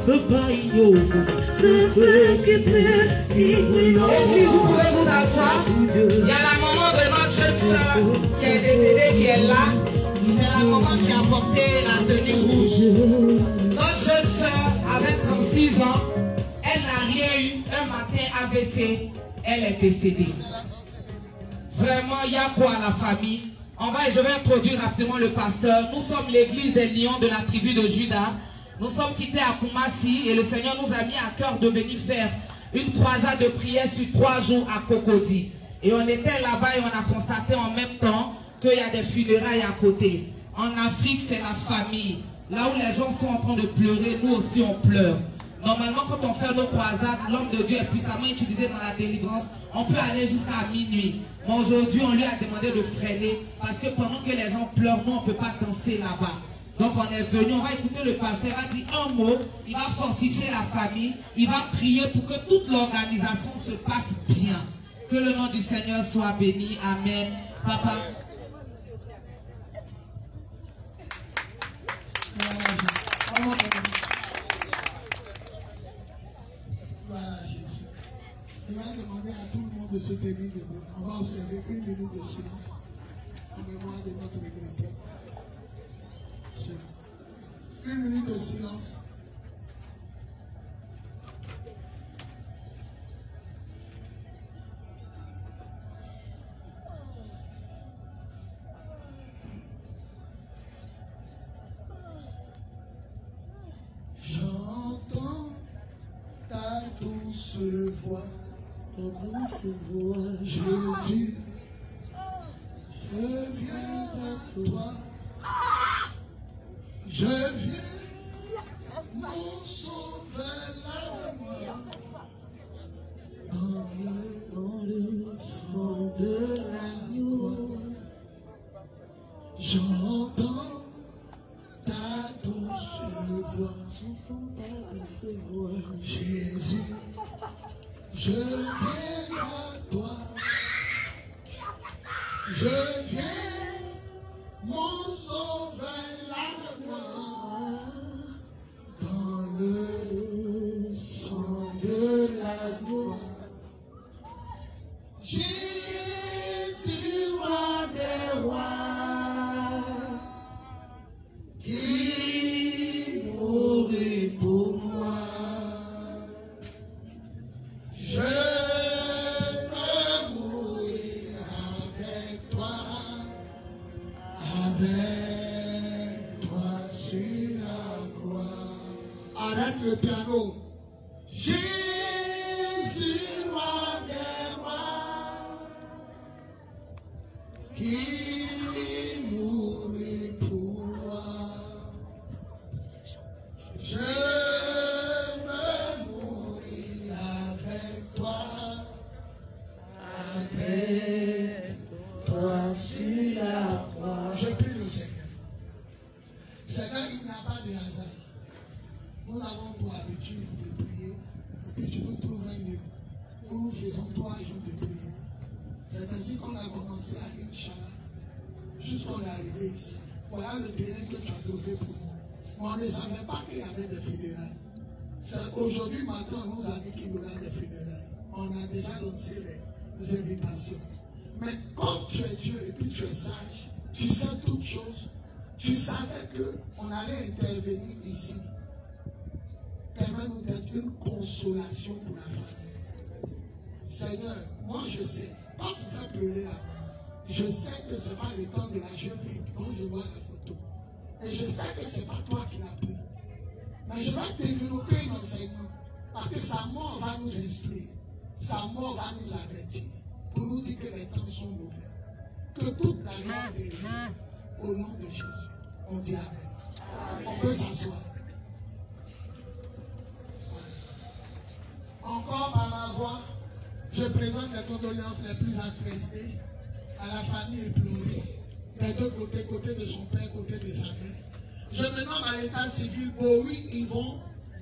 Ce feu qui brûle, qui brûle. Et puis vous pouvez vous asseoir. Il y a la maman de notre jeune soeur qui est décédée, qui est là. C'est la maman qui a porté la tenue rouge. Notre jeune soeur avait 36 ans. Elle n'a rien eu. Un matin AVC, elle est décédée. Vraiment, il y a quoi à la famille? Je vais introduire rapidement le pasteur. Nous sommes l'église des lions de la tribu de Juda. Nous sommes quittés à Koumassi et le Seigneur nous a mis à cœur de venir faire une croisade de prière sur 3 jours à Cocody. Et on était là-bas et on a constaté en même temps qu'il y a des funérailles à côté. En Afrique, c'est la famille. Là où les gens sont en train de pleurer, nous aussi on pleure. Normalement, quand on fait nos croisades, l'homme de Dieu est puissamment utilisé dans la délivrance. On peut aller jusqu'à minuit. Mais aujourd'hui, on lui a demandé de freiner parce que pendant que les gens pleurent, nous, on ne peut pas danser là-bas. Donc, on est venu, on va écouter le pasteur, il va dire un mot, il va fortifier la famille, il va prier pour que toute l'organisation se passe bien. Que le nom du Seigneur soit béni. Amen. Papa. Voilà Jésus. Il va demander à tout le monde de se tenir debout. On va observer 1 minute de silence en mémoire de notre regretté. 1 minute de silence. J'entends ta douce voix. Jésus, je viens à toi. Je viens, mon sauveur, lave-moi dans le sang de l'agneau. J'entends ta douce voix. Jésus, je viens à toi. Je viens, mon sauveur, lave-moi dans le sang de la gloire. Jésus, roi des rois, qui mourut pour moi. Je veux mourir avec toi, avec toi sur la croix. Arrête le piano. Jésus, roi des rois, qui mourut pour moi. Je veux mourir avec toi sur la croix. Je prie le Seigneur. Seigneur, il n'y a pas de hasard. Nous avons pour habitude de prier et puis tu nous trouves un lieu où nous faisons 3 jours de prière. C'est ainsi qu'on a commencé à Inch'Allah jusqu'on est arrivé ici. Voilà le terrain que tu as trouvé pour nous. Mais on ne savait pas qu'il y avait des funérailles. C'est aujourd'hui matin on nous a dit qu'il y aura des funérailles. On a déjà lancé les invitations. Mais comme tu es Dieu et puis tu es sage, tu sais toutes choses, tu savais qu'on allait intervenir ici. Permets-nous d'être une consolation pour la famille. Seigneur, moi je sais, pas pour faire pleurer la maman. Je sais que ce n'est pas le temps de la jeune fille dont je vois la photo. Et je sais que ce n'est pas toi qui l'as pris. Mais je vais développer un enseignement. Parce que sa mort va nous instruire. Sa mort va nous avertir. Pour nous dire que les temps sont mauvais. Que toute la gloire dérive au nom de Jésus. On dit Amen. On peut s'asseoir. Encore par ma voix, je présente les condoléances les plus attristées à la famille éplorée, des deux côtés, côté de son père, côté de sa mère. Je me nomme à l'état civil Bowie Yvon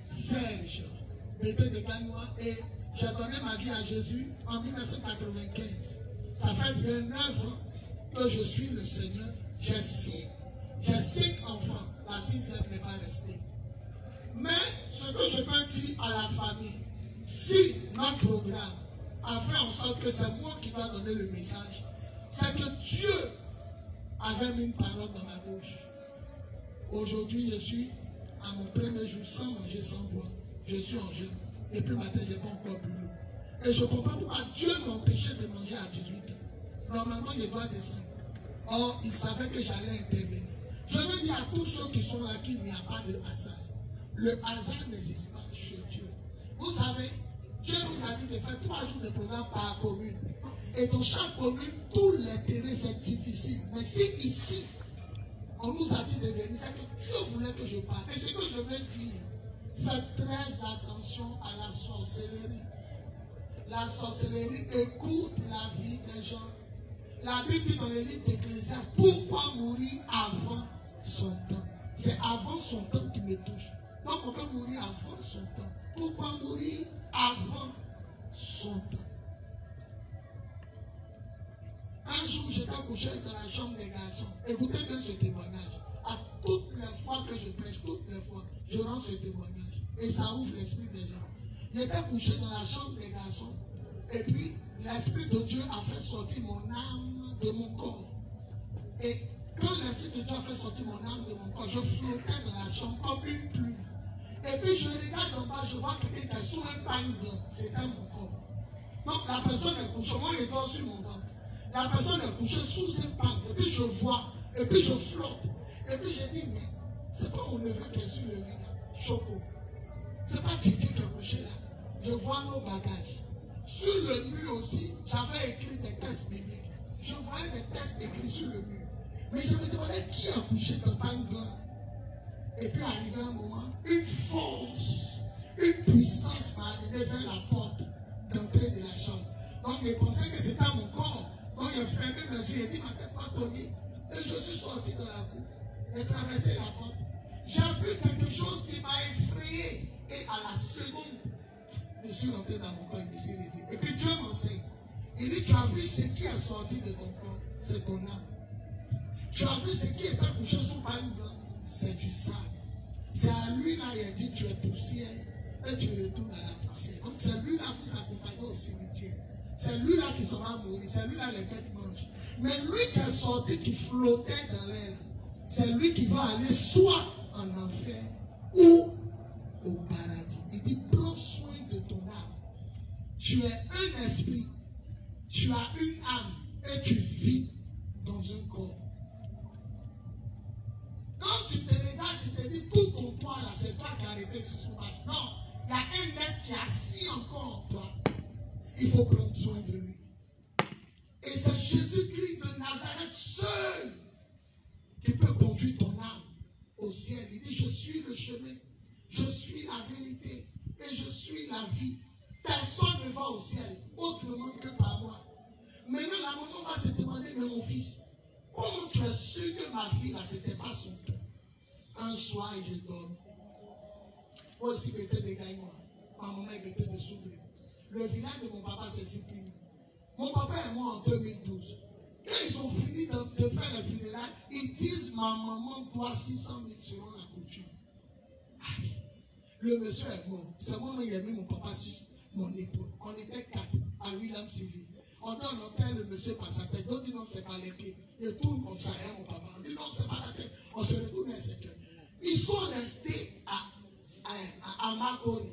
Serge, Bété de Gagnois, et j'ai donné ma vie à Jésus en 1995. Ça fait 29 ans que je suis le Seigneur. J'ai 5 enfants, la 6e n'est pas restée. Mais ce que je à la famille, si notre programme a fait en sorte que c'est moi qui dois donner le message, c'est que Dieu avait mis une parole dans ma bouche. Aujourd'hui, je suis à mon premier jour sans manger, sans boire. Je suis en jeûne. Et puis matin, je n'ai pas encore bu l'eau. Et je comprends pourquoi Dieu m'empêchait de manger à 18 h. Normalement, je dois descendre. Or, il savait que j'allais intervenir. Je veux dire à tous ceux qui sont là qu'il n'y a pas de hasard. Le hasard n'existe pas chez Dieu. Vous savez, Dieu nous a dit de faire 3 jours de programme par commune. Et dans chaque commune, tous les terrains, c'est difficile. Mais si ici, on nous a dit de venir, c'est que Dieu voulait que je parle. Et ce que je veux dire, faites très attention à la sorcellerie. La sorcellerie écoute la vie des gens. La Bible dit dans le livre d'Ecclésiaste, pourquoi mourir avant son temps? C'est avant son temps qui me touche. Donc on peut mourir avant son temps. Pourquoi mourir avant son temps? Un jour, j'étais couché dans la chambre des garçons. Écoutez bien ce témoignage. À toutes les fois que je prêche, toutes les fois, je rends ce témoignage. Et ça ouvre l'esprit des gens. J'étais couché dans la chambre des garçons. Et puis, l'Esprit de Dieu a fait sortir mon âme de mon corps. Et quand l'Esprit de Dieu a fait sortir mon âme de mon corps, je flottais dans la chambre comme une plume. Et puis, je regarde en bas, je vois quelqu'un qui est sous un pagne blanc. C'était mon corps. Donc, la personne est couchée. Moi, je dors sur mon ventre. La personne est couchée sous un pagne. Et puis, je vois. Et puis, je flotte. Et puis, je dis, mais c'est pas mon neveu qui est sur le lit là. Choco. C'est pas Titi qui est couché là. Je vois nos bagages. Sur le mur aussi, j'avais écrit des textes bibliques. Je voyais des textes écrits sur le mur. Mais je me demandais qui a couché dans le pagne blanc. Et puis arrivé un moment, une force, une puissance m'a amené vers la porte d'entrée de la chambre. Donc je pensais que c'était mon corps. Donc j'ai fermé mes yeux, j'ai dit ma tête pas Tony. Et je suis sorti dans la cour. J'ai traversé la porte. J'ai vu quelque chose qui m'a effrayé. Et à la seconde, je suis rentré dans mon corps, il me s'est réveillé. Et puis Dieu m'enseigne. Il dit, tu as vu ce qui est sorti de ton corps, c'est ton âme. Tu as vu ce qui est accouché sous pagne blanc, c'est du sable. C'est à lui là, il a dit, tu es poussière et tu retournes à la poussière. Donc c'est lui là qui vous accompagne au cimetière. C'est lui là qui s'en va mourir. C'est lui là les bêtes mangent. Mais lui qui est sorti, qui flottait dans l'air, c'est lui qui va aller soit en enfer ou au paradis. Il dit, prends soin de ton âme. Tu es un esprit, tu as une âme et tu vis dans un corps. Quand tu te regardes, tu te dis, tout ton poids là, c'est toi qui as arrêté ce soir. Non, il y a un être qui est assis encore en toi. Il faut prendre soin de lui. Et c'est Jésus-Christ de Nazareth seul qui peut conduire ton âme au ciel. Il dit, je suis le chemin, je suis la vérité et je suis la vie. Personne ne va au ciel autrement que par moi. Maintenant, la maman va se demander, mais mon fils, comment tu es sûr que ma fille, là, c'était pas son temps? Un soir, je dormis. Moi aussi, j'étais des gagnants. Ma maman était de s'ouvrir. Le village de mon papa, c'est Cyprien. Mon papa est mort en 2012. Quand ils ont fini de faire le funérailles, ils disent, ma maman doit 600 000 selon la coutume. Aïe. Le monsieur est mort. C'est moi qui ai mis mon papa sur mon épaule. On était 4 à William Civil. On donne l'hôtel, le monsieur passe sa tête. D'autres disent non, c'est pas les pieds. Il tourne comme ça, hein, mon papa. On dit non, c'est pas la tête. On se retourne à ses cœurs. Ils sont restés à Makori.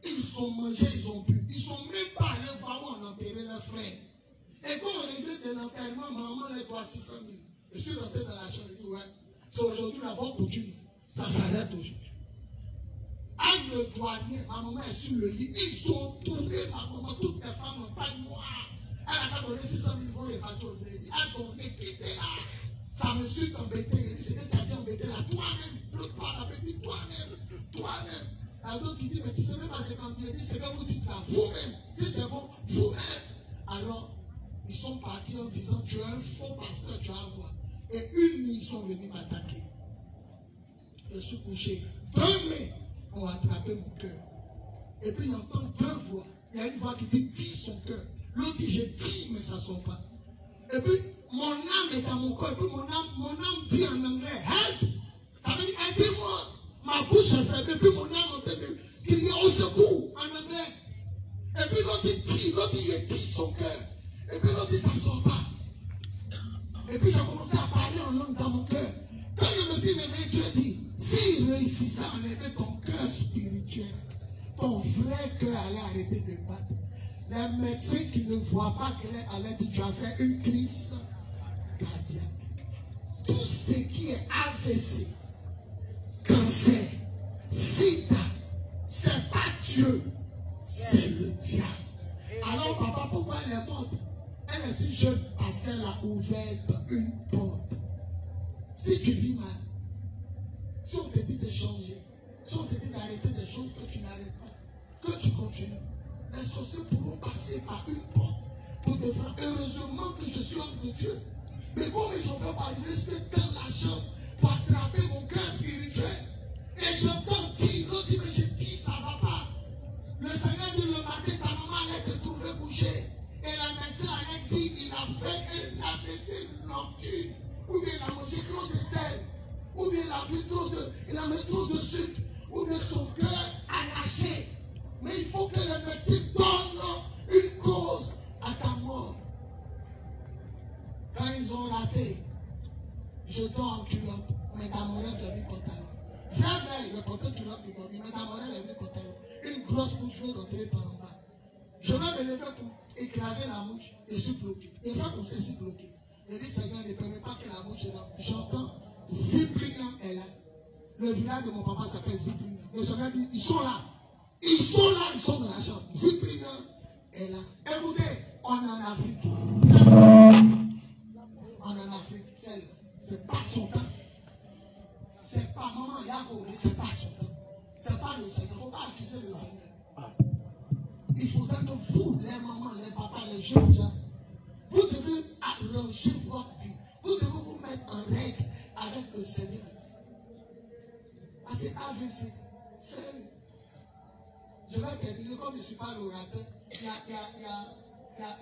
Ils ont mangé, ils ont bu. Ils ne sont même pas allés voir où on enterrait leurs frères. Et quand on regrette de l'enterrement, maman les doit 600 000. Je suis rentré dans la chambre et dit ouais, c'est aujourd'hui la bonne coutume. Ça s'arrête aujourd'hui. Anne le douanier, ma maman est sur le lit. Ils ont tourné ma maman, toutes les femmes en pagne noire. Elle a donné 600 000 francs, les patrons. Je lui ai dit, ah donc, mais quittez là. Ça me suit embêté. Il dit, c'est que tu as dit embêté là. Toi-même, l'autre part, elle avait dit, toi-même. Alors il dit, mais tu ne sais même pas ce qu'on dit. Il dit, c'est que vous dites là, vous-même. Si c'est bon, vous-même. Alors, ils sont partis en disant, tu es un faux pasteur, tu vas voir. Et une nuit, ils sont venus m'attaquer. Je suis couché. 2 mains ont attrapé mon cœur. Et puis, j'entends 2 voix. Il y a une voix qui dit, tire son cœur. L'autre dit, je tire, mais ça ne sort pas. Et puis, mon âme est dans mon corps. Et puis, mon âme dit en anglais, help. Ça veut dire, aidez-moi. Ma bouche est fermée. Et puis, mon âme est en train de crier au secours. tire, l'autre il tire son cœur. Et puis l'autre dit, ça ne sort pas. Et puis j'ai commencé à parler en langue dans mon cœur. Quand je me suis réveillé, Dieu dit, s'il réussissait à enlever ton cœur spirituel, ton vrai cœur allait arrêter de battre. Les médecins qui ne voient pas qu'elle allait dire, tu as fait une crise cardiaque. Tout ce qui est AVC, cancer, sida, c'est pas Dieu, c'est le diable. Alors papa, pourquoi elle est morte? Elle est si jeune parce qu'elle a ouvert une porte. Si tu vis mal, si on te dit de changer, si on te dit d'arrêter des choses que tu n'arrêtes pas, que tu continues, les sorciers pourront passer par une porte pour te faire. Heureusement que je suis homme de Dieu. Mais comme ils ont fait par Dieu, je suis dans la chambre pour attraper mon cœur spirituel. Et j'entends dire, l'autre dit, mais je dis, ça ne va pas. Le Seigneur dit, le matin, ta maman allait te trouver couché. Et la médecin allait dire, il a fait un AVC nocturne. Ou bien il a mangé trop de sel. Ou bien il a mis trop de sucre. Ou bien son cœur a lâché. Mais il faut que le médecin donne une cause à ta mort. Quand ils ont raté, je dors en culotte. Mais dans mon rêve, j'ai mis pantalon. Vrai, j'ai porté culotte pour dormir. Mais dans mon rêve, j'ai mis pantalon. Une grosse mouche, je vais rentrer par en bas. Je vais me lever pour écraser la mouche. Et je suis bloqué. Une fois comme ça, je suis bloqué. Je dis, Seigneur, ne permet pas que la mouche est là. J'entends, Ziplinga est là. Le village de mon papa s'appelle Ziplinga. Le Seigneur dit, ils sont là. Ils sont là, ils sont dans la chambre. Ziplinga est là. Écoutez, on est en Afrique. On est en Afrique. C'est pas son temps. C'est pas maman Yago, mais c'est pas son temps. C'est pas le Seigneur. Il ne faut pas accuser le Seigneur. Il faudrait que vous, les mamans, les papas, les jeunes gens, vous devez arranger votre vie. Vous devez vous mettre en règle avec le Seigneur. Parce que AVC, c'est... Je vais terminer, comme je ne suis pas l'orateur. Il y a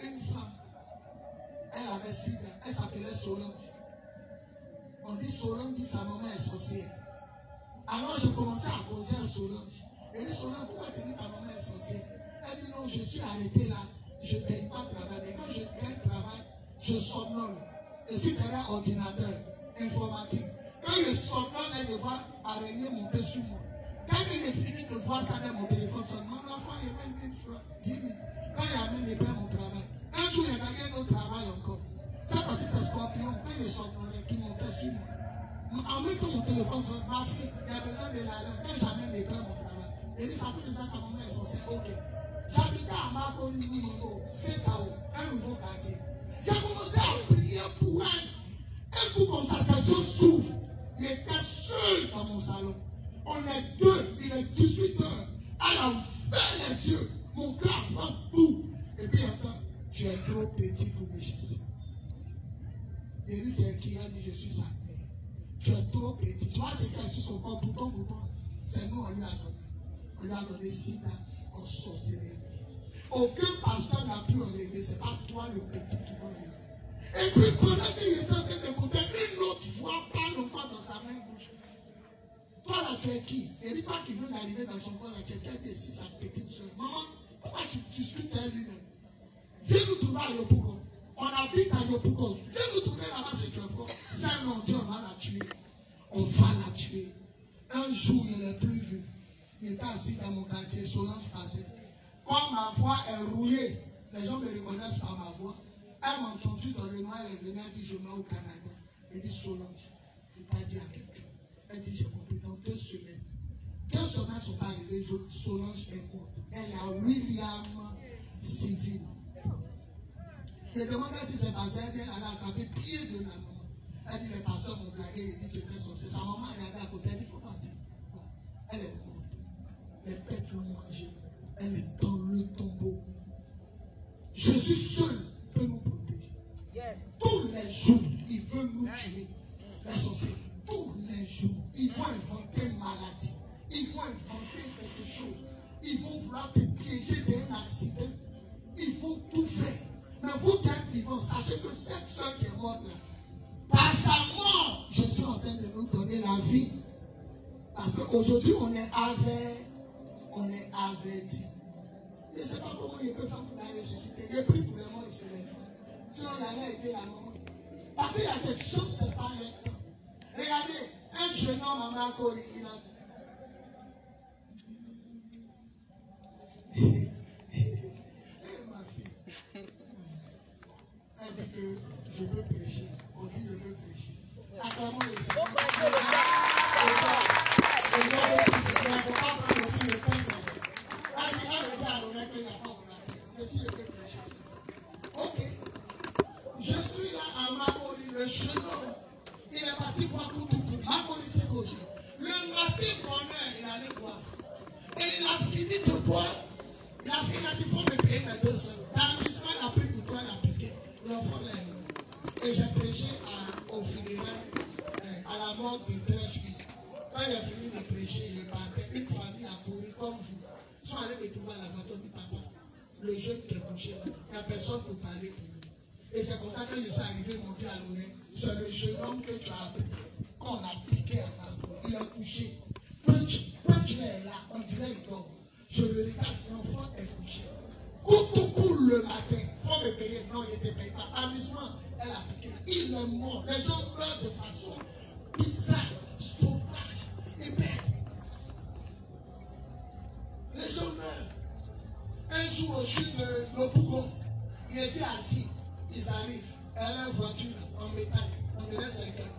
une femme. Elle avait sida. Elle s'appelait Solange. On dit Solange, dit sa maman est sorcière. Alors j'ai commencé à causer à Solange. Elle dit, Solange, pourquoi tu dis ta maman est sorcière? Elle dit, non, je suis arrêté là. Je ne gagne pas de travail. Mais quand je gagne travail, je somnole. Je suis derrière ordinateur, informatique. Quand je somnole, elle me voit araignée monter sur moi. Quand il est fini de voir ça dans mon téléphone, mon enfant, il met 1000 francs, 10 000. Quand il a mis, il paie mon travail. Un jour, il y a gagné un autre travail encore. C'est parce que c'était Scorpion. Quand il somnolait, qui montait sur moi. En mettant mon téléphone sur ma fille, il y a besoin de l'argent. Quand j'amène, il paie mon travail. Il dit, ça fait des ans que ta maman est sorcière. Ok. J'habitais à Makori, Nimono, Setao, un nouveau quartier. J'ai commencé à prier pour elle. Un coup comme ça, ses yeux s'ouvrent. Il était seul dans mon salon. On est deux, il est 18 heures. Elle a ouvert les yeux. Mon cœur va tout. Et puis attends, tu es trop petit pour me chasser. Et lui, tu es qui? A dit, je suis sa mère. Tu es trop petit. Tu vois ce qu'il y a sur son corps, bouton. C'est nous, on lui a donné. On lui a donné sida en sorcellerie. Aucun pasteur n'a pu enlever. Ce n'est pas toi le petit qui va enlever. Et puis pendant qu'il est en train d'écouter, une autre voix parle encore dans sa même bouche. Toi là, tu es qui? Et lui, toi qui vient d'arriver dans son corps, là, tu es qui? Elle ici, sa petite soeur. Maman, pourquoi tu discutes à lui-même? Viens nous trouver à Yopougon. On habite à Yopougon. Viens nous trouver là-bas si tu es fort. C'est un non-Dieu, on va la tuer. On va la tuer. Un jour, il n'est plus vu. Il était assis dans mon quartier, Solange passait. Quand ma voix est rouillée, les gens me reconnaissent par ma voix. Elle m'a entendu dans le noir, elle est venue, elle dit, je mets au Canada. Elle dit, Solange, il ne faut pas dire à quelqu'un. Elle dit, j'ai compris, dans 2 semaines. 2 semaines ne sont pas arrivées, Solange est morte. Elle est à William Civil. Je demandé si c'est passé, elle a attrapé pied de la maman. Elle dit, les pasteurs m'ont blagué, il dit, tu étais sorcier. Sa maman est arrivée à côté, elle dit, il faut partir. Elle est morte. Les bêtes l'ont mangée. Elle est dans le tombeau. Jésus seul peut nous protéger. Tous les jours, il veut nous tuer. Les sorciers, tous les jours, ils vont inventer une maladie. Ils vont inventer quelque chose. Ils vont vouloir te piéger d'un accident. Ils vont tout faire. Mais vous qui êtes vivants, sachez que cette soeur qui est morte là, par sa mort, Jésus est en train de nous donner la vie. Parce qu'aujourd'hui, on est averti. ne sait pas comment il peut faire pour la ressusciter. Il prie pour les morts, il se lève. Sinon, il allait aider la maman. Parce qu'il y a des choses, ce n'est pas maintenant. Regardez, un jeune homme à Makori, il a... Ma fille, elle dit que je peux prêcher. On dit je peux prêcher. Acclamons le Seigneur. Ok. Je suis là à Makori, le jeune homme. Il est parti boire tout. Makori, c'est Koji. Le matin, bonheur, il allait boire. Et il a fini de boire. Il a fini, il a dit, il faut me payer mes 200. L'amusement, il a pris pour toi, il a piqué. L'enfant l'a aimé. Et j'ai prêché au funérailles, à la mort de 13 filles. Quand il a fini de prêcher, il partait. Une famille a couru comme vous. Ils sont allés me trouver à la voiture, dit papa, le jeune qui est couché là, il n'y a personne pour parler pour lui. Et c'est comme ça que je suis arrivé, mon Dieu, à l'oreille. C'est le jeune homme que tu as appris. Quand on a piqué à la cour, il est couché. Quand tu es là, on dirait il dort. Je le regarde, l'enfant est couché. Tout coule le matin, il faut me payer. Non, il ne te paye pas. Amusement, elle a piqué. Il est mort. Les gens meurent de façon bizarre, sauvage et bête. Les gens meurent. Un jour, au sud de Bougon, il était assis. Ils arrivent. Elle a une voiture en métal. On dirait c'est quelqu'un.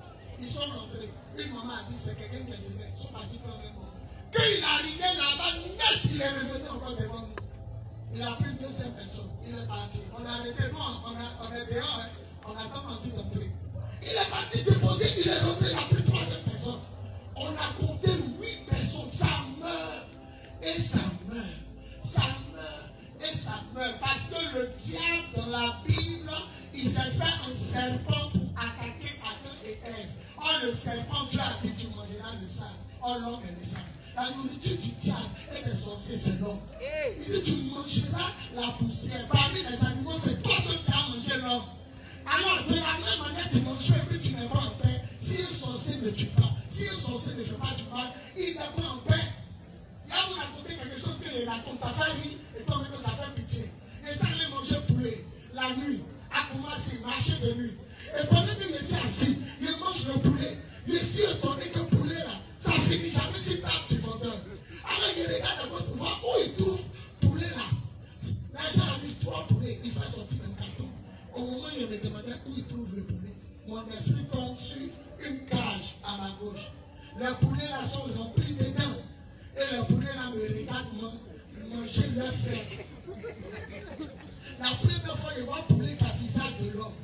Ils sont rentrés. Une maman a dit c'est quelqu'un qui est venu. Ils sont partis prendre le mort. Quand il est arrivé là-bas, net, il est revenu encore devant nous. Il a pris une deuxième personne. Il est parti. On a arrêté. Nous, on est dehors. Hein. On a commencé d'entrer. Il est parti déposer. Il est rentré. Il a pris troisième personne. On a compté 8 personnes. Ça meurt. Et ça meurt. Ça meurt. Et ça meurt. Parce que le diable, dans la Bible, il s'est fait un serpent pour attaquer Adam et Ève. Oh, le serpent, Dieu a dit, tu mangeras le sable. Oh, l'homme est le sable. La nourriture du diable et des sorciers, c'est l'homme. Il dit, tu mangeras la poussière. Parmi les animaux, c'est toi seul qui as mangé l'homme. Alors, de la même manière, tu manges et puis tu n'es pas en paix. Si un sorcier ne tue pas, si un sorcier ne fait pas du mal, il n'est pas en paix. Il a vous raconté quelque chose qu'il raconte, ça fait rire et puis on met que ça fait pitié. Et ça allait manger poulet la nuit, à commencer, marcher de nuit. Et pendant que je suis assis, il mange le poulet. Je suis étonné que le poulet là, ça finit jamais si tard du vendeur. Alors il regarde d'abord pour voir où il trouve poulet là. L'agent arrive 3 poulets, il fait sortir un carton. Au moment où il me demandait où il trouve le poulet, mon esprit tombe sur une cage à ma gauche. Les poulets là sont remplis dedans. Et les poulets là me regardent manger leur frère. La première fois, il voit un poulet qui a le visage de l'homme.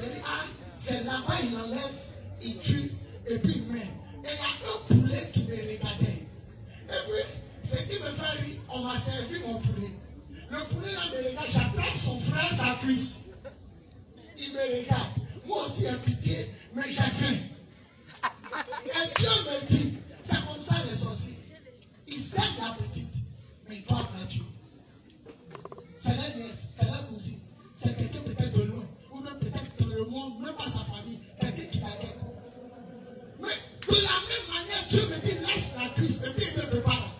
Il dit, ah, c'est là-bas, il enlève, il tue, et puis il met. Et il y a un poulet qui me regardait. Et puis, ce qui me fait rire, on m'a servi mon poulet. Le poulet là me regarde, j'attrape son frère sa cuisse. Il me regarde. Moi aussi, j'ai pitié, mais j'ai faim. Et Dieu me dit, c'est comme ça les sorciers. Ils aiment la petite, mais ils doivent la tuer. C'est la nièce, c'est la cousine, c'est quelqu'un peut-être de loin, ou même peut-être dans le monde, même pas sa famille, quelqu'un qui la guette. Mais de la même manière, Dieu me dit, laisse la cuisse, et puis il te prépare.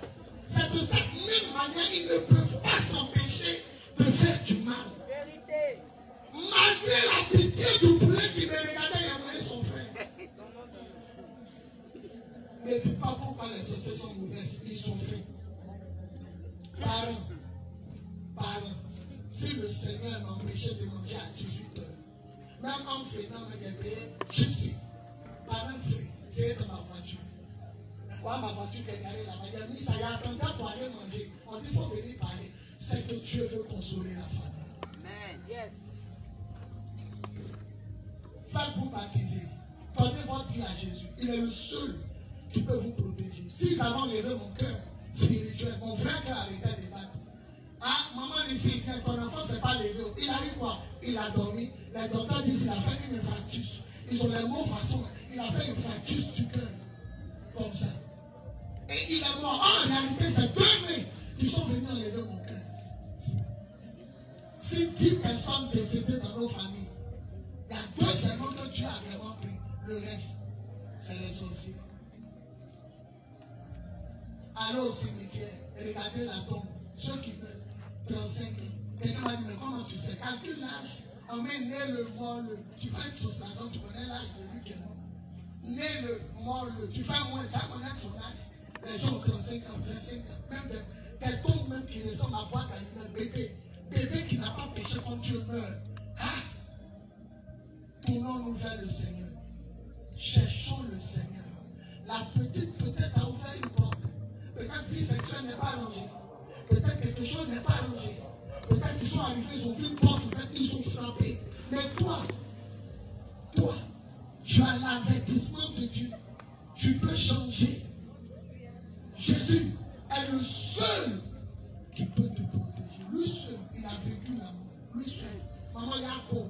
C'est de cette même manière, ils ne peuvent pas s'empêcher de faire du mal. Vérité. Malgré la pitié du poulet qui me regardait, il a envoyé son frère. Ne dites pas pourquoi les sorciers sont mauvaises, ils sont faits. Parents. Si le Seigneur m'empêchait de manger à 18 heures, même en faisant mes payés, gypsy, parents frères, c'est dans ma voiture. Moi, ma voiture qui est garée là-bas, il a mis ça, il a attendu pour aller manger. On dit, il faut venir parler. C'est que Dieu veut consoler la famille. Amen. Yes. Faites-vous baptiser. Donnez votre vie à Jésus. Il est le seul qui peut vous protéger. S'ils avaient enlevé mon cœur spirituel, mon vrai cœur arrêtait de battre. Ah, maman ici, ton enfant ne s'est pas levé. Il a eu quoi? Il a dormi. Les docteurs disent qu'il a fait une fracture. Ils ont les mots façon. Il a fait une fracture du cœur. Comme ça. Et il est mort. En réalité, c'est 2 mains qui sont venus enlever mon cœur. Si 10 personnes décédées dans nos familles, il y a 2 seulement que Dieu a vraiment pris. Le reste, c'est les sorciers. Allez au cimetière, regardez la tombe. Ceux qui meurent, 35 ans. Quelqu'un m'a dit, mais comment tu sais? Calcule l'âge. On met né le mort le. Tu fais une soustraction, tu connais l'âge de lui qui est mort. Né le mort le. Tu fais moins, tu vas connaître son âge. Les gens ont 35 ans, 25 ans. Même quelqu'un même qui ressemble à boîte à un bébé. Bébé qui n'a pas péché quand Dieu meurt. Ah! Tournons-nous vers le Seigneur. Cherchons le Seigneur. La petite peut-être a ouvert une porte. Peut-être vie sexuelle n'est pas allongée. Peut-être quelque chose n'est pas allongé. Peut-être qu'ils sont arrivés, ils ont vu une porte, peut-être qu'ils sont frappés. Mais toi, tu as l'avertissement de Dieu. Tu peux changer. Jésus est le seul qui peut te protéger. Lui seul, il a vécu l'amour. Lui seul. Maman Yako.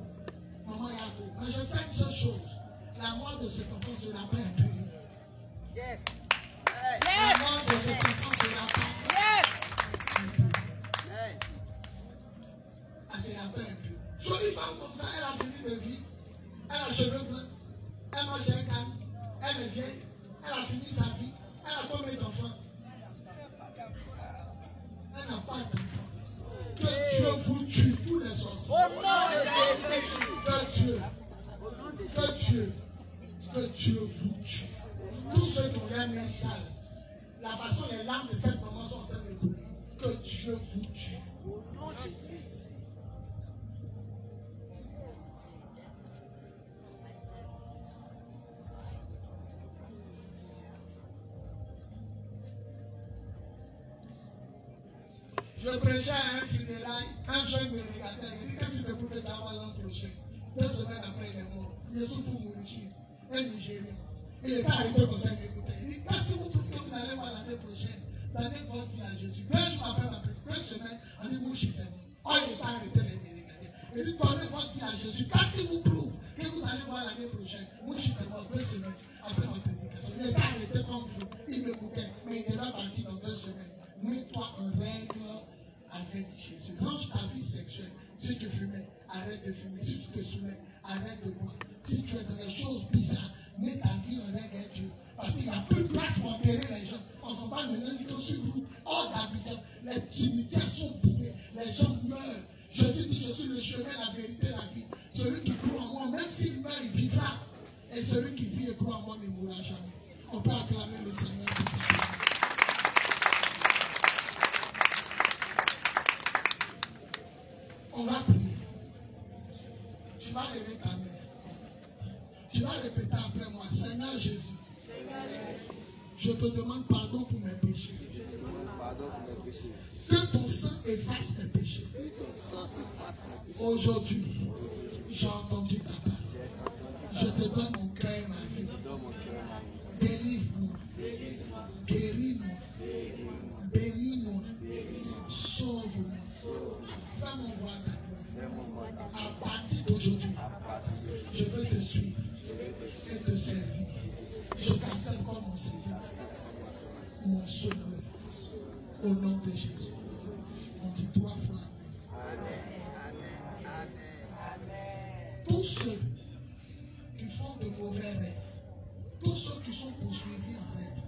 Mais je sais une seule chose. La mort de cet enfant sera pas impunie. Yes. La mort de cet enfant sera pas impunie. Elle sera pas impunie. Jolie femme comme ça, elle a fini de vivre. Elle a les cheveux blancs. Elle mange un canne. Elle est vieille. Elle a fini sa vie. Elle a combien d'enfants? Elle n'a pas d'enfants. Que Dieu vous tue, tous les sorciers. Que Dieu vous tue. Tous ceux qui ont l'air mis sale. La façon les larmes de cette maman sont en train de couler. Que Dieu vous tue. Je prêchais à un funérail, un jeune me regardait, il dit qu'est-ce que tu pouvais avoir l'an prochain? 2 semaines après il est mort. Il est sous Mourichi, un Nigérien. Il était arrêté comme ça, il m'écoutait. Il dit qu'est-ce que vous trouvez que vous allez voir l'année prochaine? Donnez votre vie à Jésus. 2 jours après ma prière, 2 semaines, on dit Mourichi est mort. Oh, il était arrêté, il me regardait. Il dit donnez votre vie à Jésus. Qu'est-ce qui vous prouve que vous allez voir l'année prochaine? Mourichi est mort 2 semaines après ma prédication. Il était arrêté comme vous. Il m'écoutait, mais il devait partir dans 2 semaines. Mets-toi en règle avec Jésus. Range ta vie sexuelle. Si tu fumais, arrête de fumer. Si tu te soumets, arrête de boire. Si tu es dans les choses bizarres, mets ta vie en règle avec Dieu. Parce qu'il n'y a plus de place pour enterrer les gens. On s'en va maintenant, ils sont sur route, hors d'Abidjan. Les cimetières sont bourrés. Les gens meurent. Jésus dit, je suis le chemin, la vérité, la vie. Celui qui croit en moi, même s'il meurt, il vivra. Et celui qui vit et croit en moi ne mourra jamais. On peut acclamer le Seigneur pour ça. On va prier. Tu vas lever ta main. Tu vas répéter après moi, Seigneur Jésus, je te demande pardon pour mes péchés. Que ton sang efface mes péchés. Aujourd'hui, j'ai entendu ta parole. Je te donne mon cœur et ma vie. Délivre-moi. Guéris-moi. Bénis-moi. Sauve-moi. Fais-moi voir ta gloire. À partir d'aujourd'hui, je veux te suivre et te servir. Je t'accepte comme mon Seigneur, mon Sauveur. Au nom de Jésus. On dit 3 fois Amen. Tous ceux qui font de mauvais rêves, tous ceux qui sont poursuivis en rêve,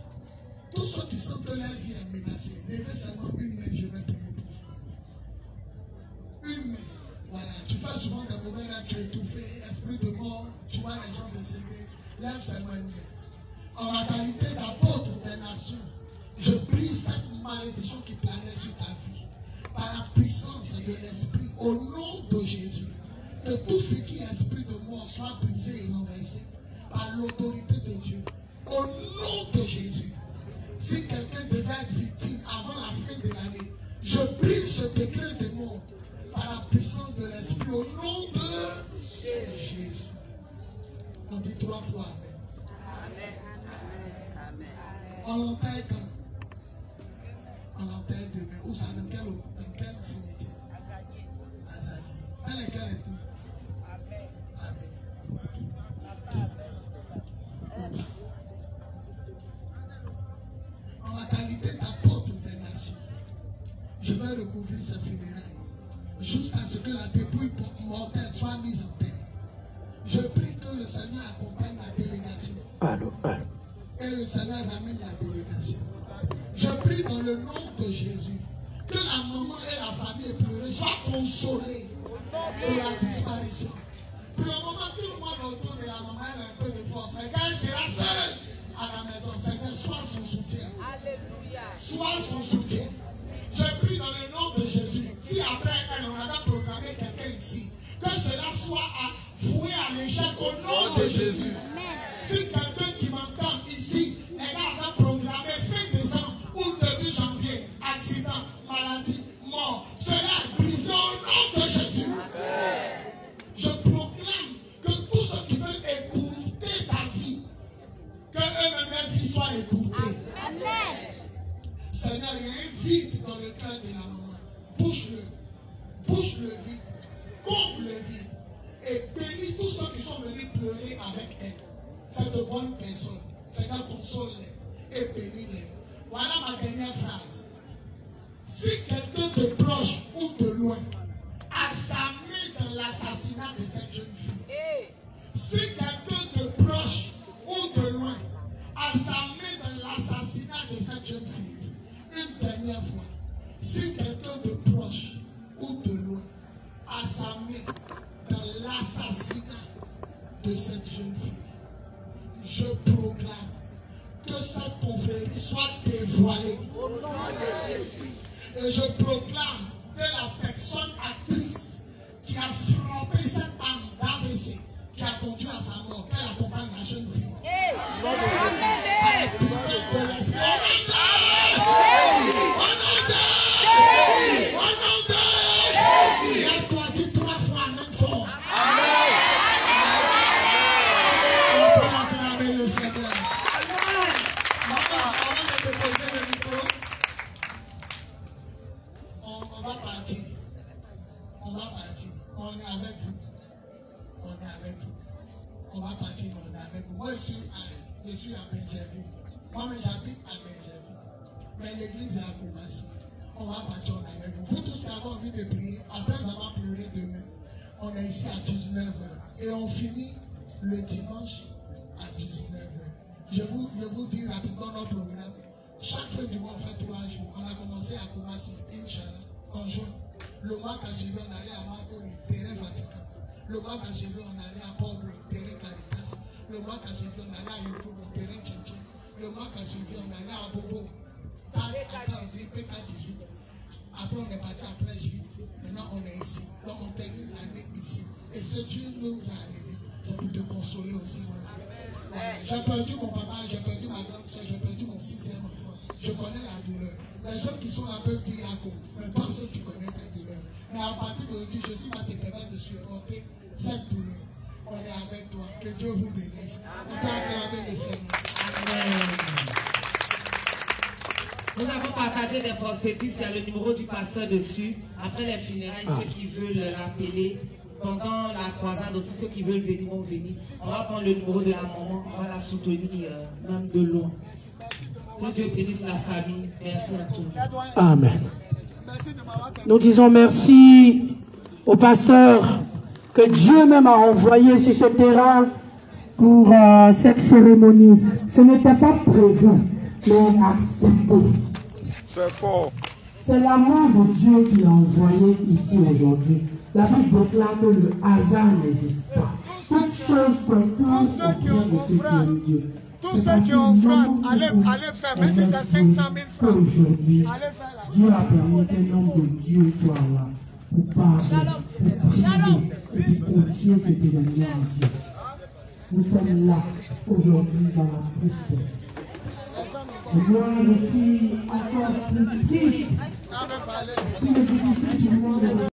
tous ceux qui sentent que leur vie est menacée, levez seulement une main, je vais prier pour vous. Une main. Voilà, tu fais souvent des mauvais rêves, tu es étouffé, esprit de mort, tu vois les gens décédés. Lève seulement une main. En ma qualité d'apôtre des nations, je brise cette malédiction qui planait sur ta vie. Par la puissance de l'esprit, au nom de Jésus, que tout ce qui est esprit de mort soit brisé et renversé par l'autorité de Dieu. Au nom de Jésus, si quelqu'un devait être victime avant la fin de l'année, je brise ce décret de mort par la puissance de l'esprit au nom de Jésus. On dit 3 fois Amen. On l'enterre quand? On l'enterre demain. Où ça? Dans quel cimetière? Azadi. Dans lequel ethnie? Amen. En ma qualité d'apôtre des nations, je vais recouvrir ce funérailles jusqu'à ce que la dépouille mortelle soit mise en terre. Je prie que le Seigneur accompagne la délégation. Allô. Et le Seigneur ramène la délégation. Je prie dans le nom de Jésus que la maman et la famille sois consolé de la disparition. Pour le moment, tout le monde autour de la maman a un peu de force. Mais quand elle sera seule à la maison, Seigneur, sois son soutien. Alléluia. Sois son soutien. Je prie dans le nom de Jésus. Si après elle, on avait programmé quelqu'un ici, que cela soit voué à l'échec au nom de Jésus. Si quelqu'un qui m'entend ici, elle a programmé fin décembre ou début janvier, accident, maladie, mort, cela est brisé au nom de Jésus. Je proclame que tous ceux qui veulent écouter ta vie, que eux-mêmes leur vie soit écoutée. Seigneur, il y a un vide dans le cœur de la maman. Bouche-le vide, comble le vide et bénis tous ceux qui sont venus pleurer avec elle. C'est de bonnes personnes. Seigneur, console-les et bénis-les. Voilà ma dernière phrase. Si quelqu'un de proche ou de loin a sa main dans l'assassinat de cette jeune fille, si quelqu'un de proche ou de loin a sa main dans l'assassinat de cette jeune fille, une dernière fois, si quelqu'un de proche ou de loin a sa main dans l'assassinat de cette jeune fille, je proclame que cette confrérie soit dévoilée. Et je proclame que la personne actrice qui a frappé cette âme d'AVC, qui a conduit à sa mort, qu'elle accompagne la jeune fille. Par la puissance de l'esprit. Lève-toi, dis 3 fois même fort. On peut acclamer le Seigneur. Maman, avant de te poser le micro, on va partir. On va partir. On est avec vous. On est avec vous. On va partir, on est avec vous. Moi, je suis à Benjerville. Moi-même, j'habite à Benjerville. Mais l'église est à Koumassi. On va partir, on est avec vous. Vous tous qui avez envie de prier, après avoir pleuré demain, on est ici à 19h. Et on finit le dimanche à 19h. Je vous dis rapidement notre programme. Chaque fin du mois, on fait 3 jours. On a commencé à Koumassi, Inch'Allah, en juin. Le mois qui a suivi, on allait à Makori, terrain Vatican. Le mois qui a suivi, on allait à Port-Blanc, terrain Caritas. Le mois qui a suivi, on allait à Yopougo, terrain Tchétché. Le mois qui a suivi, on allait à Bobo, PK18. Après, on est parti à 13-8. Maintenant, on est ici. Donc, on termine l'année ici. Et ce Dieu nous a amenés, c'est pour te consoler aussi, mon frère. J'ai perdu mon papa, j'ai perdu ma grande soeur, j'ai perdu mon 6e enfant. Je connais la douleur. Les gens qui sont là peuvent dire Yako, mais pas ceux qui connaissent ta douleur. Mais à partir d'aujourd'hui, Jésus va te permettre de supporter cette douleur. On est avec toi. Que Dieu vous bénisse. On peut acclamer le Seigneur. Amen. Nous avons partagé des prospectus, il y a le numéro du pasteur dessus. Après les funérailles, ceux qui veulent l'appeler, pendant la croisade aussi, ceux qui veulent venir vont venir. On va prendre le numéro de la maman, on va la soutenir même de loin. Que Dieu bénisse la famille. Merci à tous. Amen. Nous disons merci au pasteur que Dieu même a envoyé sur ce terrain pour cette cérémonie. Ce n'était pas prévu, mais accepté. C'est fort. C'est la main de Dieu qui l'a envoyé ici aujourd'hui. La Bible proclame que le hasard n'existe pas. Toute chose concourt au bien de ceux qui aiment Dieu. Tous ceux qui ont offrande, allez faire, mais c'est à 500 000 francs. Aujourd'hui, Allez faire là. Dieu a permis qu'un homme de Dieu soit là pour parler, pour prier et pour confier cet événement à Dieu. Nous sommes là aujourd'hui dans la tristesse. Et moi, je suis encore plus triste. Si le difficile du monde est